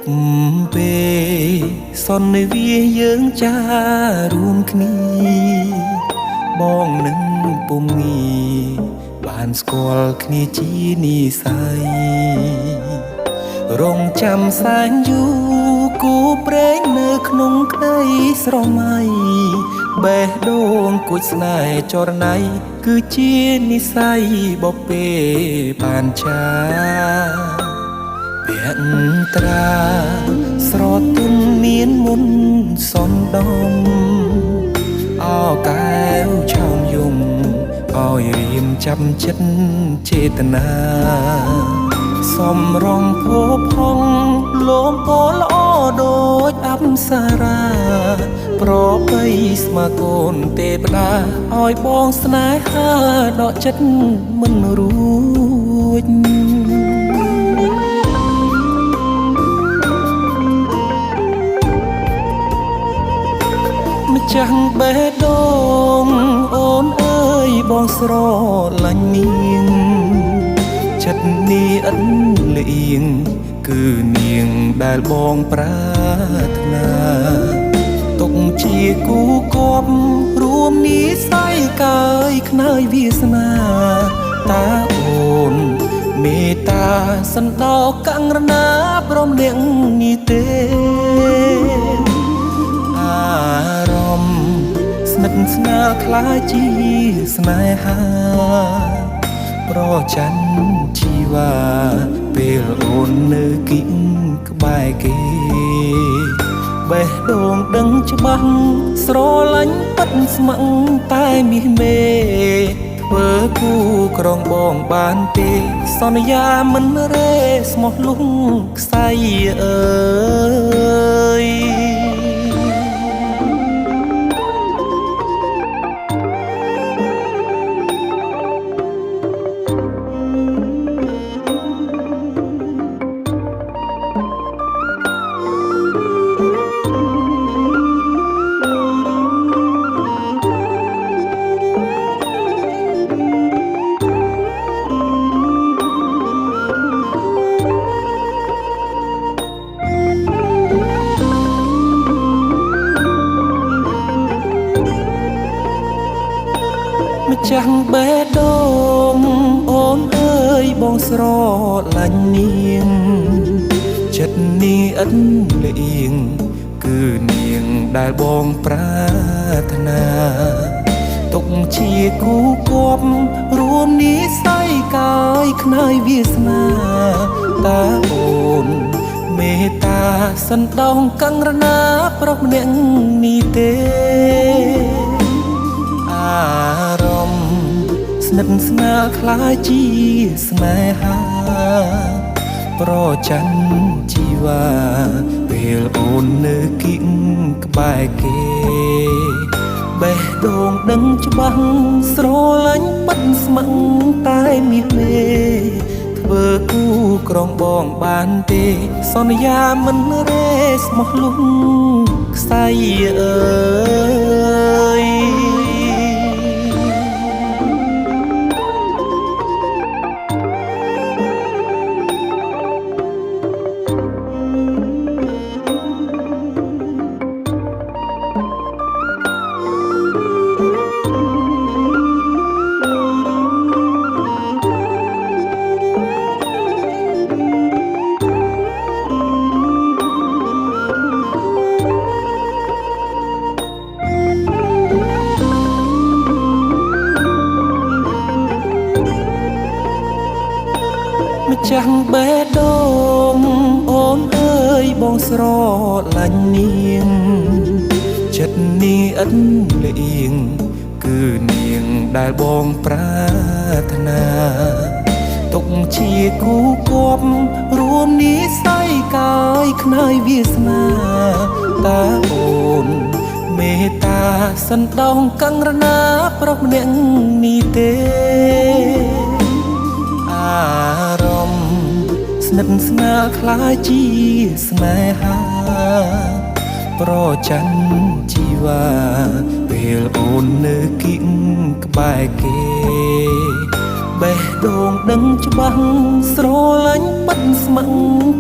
ប់ពេលសន្និវាយើងចារួមគ្នាបងនឹងពុំងាបានស្គាល់គ្នាជានិស័យរងចាំសែនយូរគូព្រេងនៅក្នុងក្តីស្រមៃបេះដូងគួចស្នេហ៍ចរណៃគឺជានិស័យបពេបានចាភក្ត្រាស្រទន់មានមុនសនដំអោកែវឆោមយំឲ្យរៀមចាប់ចិត្តចេតនាសំរងភពផងលោមពោល្អដូចអប្សរាប្របីស្មាកូនទេវតាឲ្យបងស្នេហាដកចិត្តមិនរួចម្ចាស់បេះដូងអូនអើយបងស្រឡាញ់នាងចិត្តនេះអិនលៀងគឺនាងដែលបងប្រាថ្នាទុកជាគូគប់រួមនិស័យកាយខ្នើយវាសនាតាអូនមេត្តាសន្តោកង្រណាព្រមលៀងនេះទេអារម្មណ៍ស្និទ្ធស្នាលខ្លាចជាស្នេហាប្រច័ណ្ឌជីវ៉ាពេលអូននៅគៀងក្បែរគេបេះដូងដឹងច្បាស់ស្រឡាញ់ពិតស្មឹងតែមាសមេធ្វើគូក្រងបងបានទេសន្យាមិនរេស្មោះលុងខ្សែអើយម្ចាស់បេះដូងអូនអើយបងស្រឡាញ់នាងចិត្តនេះអិនលៀងគឺនាងដែលបងប្រាថ្នាទុកជាគូគប់រួមនិស័យកាយខ្នើយវាសនាតាអូនមេត្តាសន្តោកង្រណាប្រុសម្នាក់នេះទេអារម្មណ៍ស្និទ្ធស្នាលខ្លាចជាស្នេហាប្រច័ណ្ឌជីវ៉ាពេលអូននៅគៀងក្បែរគេបេះដូងដឹងច្បាស់ស្រឡាញ់ពិតស្មឹងតែមាសមេធ្វើគូក្រងបងបានទេសន្យាមិនរេស្មោះលុងខ្សែអើយម្ចាស់បេះដូងអូនអើយបងស្រឡាញ់នាងចិត្តនេះអិនលៀងគឺនាងដែលបងប្រាថ្នាទុកជាគូគប់រួមនិស័យកាយខ្នើយវាសនាតាអូនមេត្តាសន្តោកង្រណាប្រុសម្នាក់នេះទេអារម្មណ៍ស្និទ្ធស្នាលខ្លាចជាស្នេហាប្រច័ណ្ឌជីវ៉ាពេលអូននៅគៀងក្បែរគេបេះដូងដឹងច្បាស់ស្រឡាញ់ពិតស្មឹង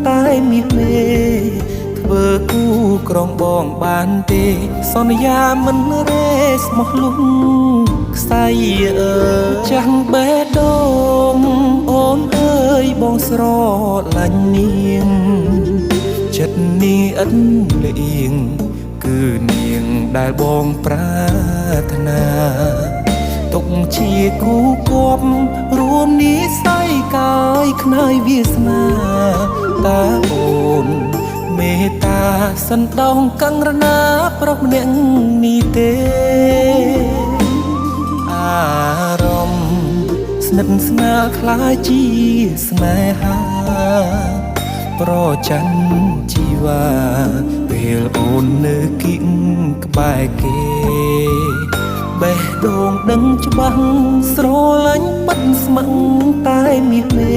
តែមាសមេ ក្រងបងបានទេសន្យាមិនរេស្មោះលុំខ្សែអើចាំងបេះដូងអូនអើយបងស្រឡាញ់នាងចិត្តនាងឥតលៀងគឺនាងដែលបងប្រាថ្នាទុកជាគូគប់រួមនិស័យកាយខ្នើយវាសនាតើអូនមេត្តាសន្តោសកង្រណាប្រុសម្នាក់នេះទេអារម្មណ៍ស្និទ្ធស្នាលคล้ายជាស្នេហាប្រច័ណ្ឌជីវ៉ាពេលអូននៅគៀងក្បែរគេបេះដូងដឹងច្បាស់ស្រឡាញ់ពិតស្មឹងតែមាសមេ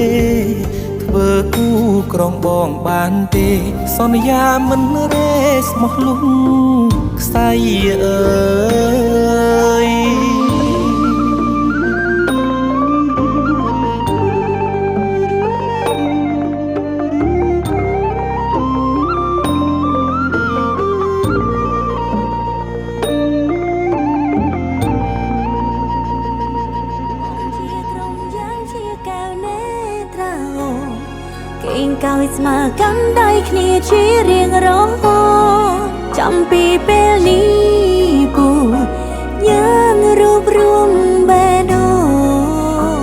ធ្វើគូក្រងបងបានទេសន្យាមិនរេស្មោះលុំខ្សែអើយកោយស្មើកាន់ដៃគ្នាជារៀងរហូតចាំពីពេលនេះពូយើងរួបរวมបេះដូង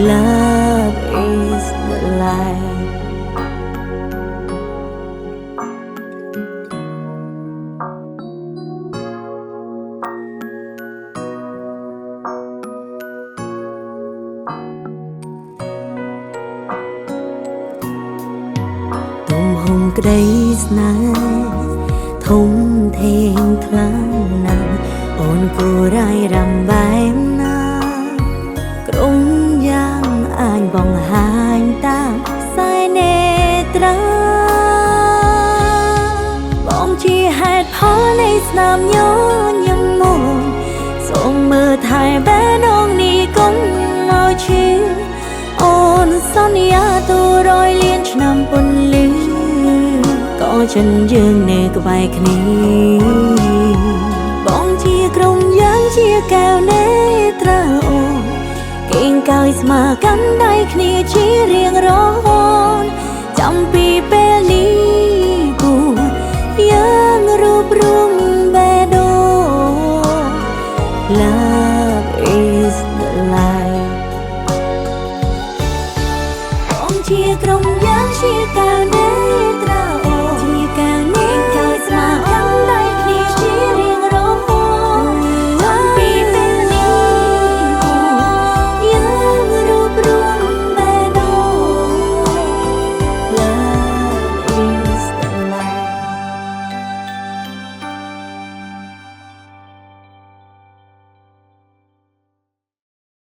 Love is the life ក្តីស្នេហ៍ធំធេងខ្លាំងណាស់អូនគួររាយរំបែបណាក្រុងយ៉ាងអាចបង្ហាញតាមខ្សែនេត្រាបងជាហេតុផលនៃស្នាមញញឹមមកសូមមើលថែបេះដូងនេះកុំឲ្យឈឺអូនសន្យាទូរយលានឆ្នាំពន្លឺក៏ចិនយើងនៅក្បែរគ្នាបងជាក្រុមយ៉ាងជាកែវនេត្រាអូនគៀងកោយស្មើកាន់ដៃគ្នាជារៀងរហូតចាំពីពេលនេះគូយើងរួបរวมបេះដូង Love is the life បងជាក្រុមយ៉ាងជាកែវនេត្រា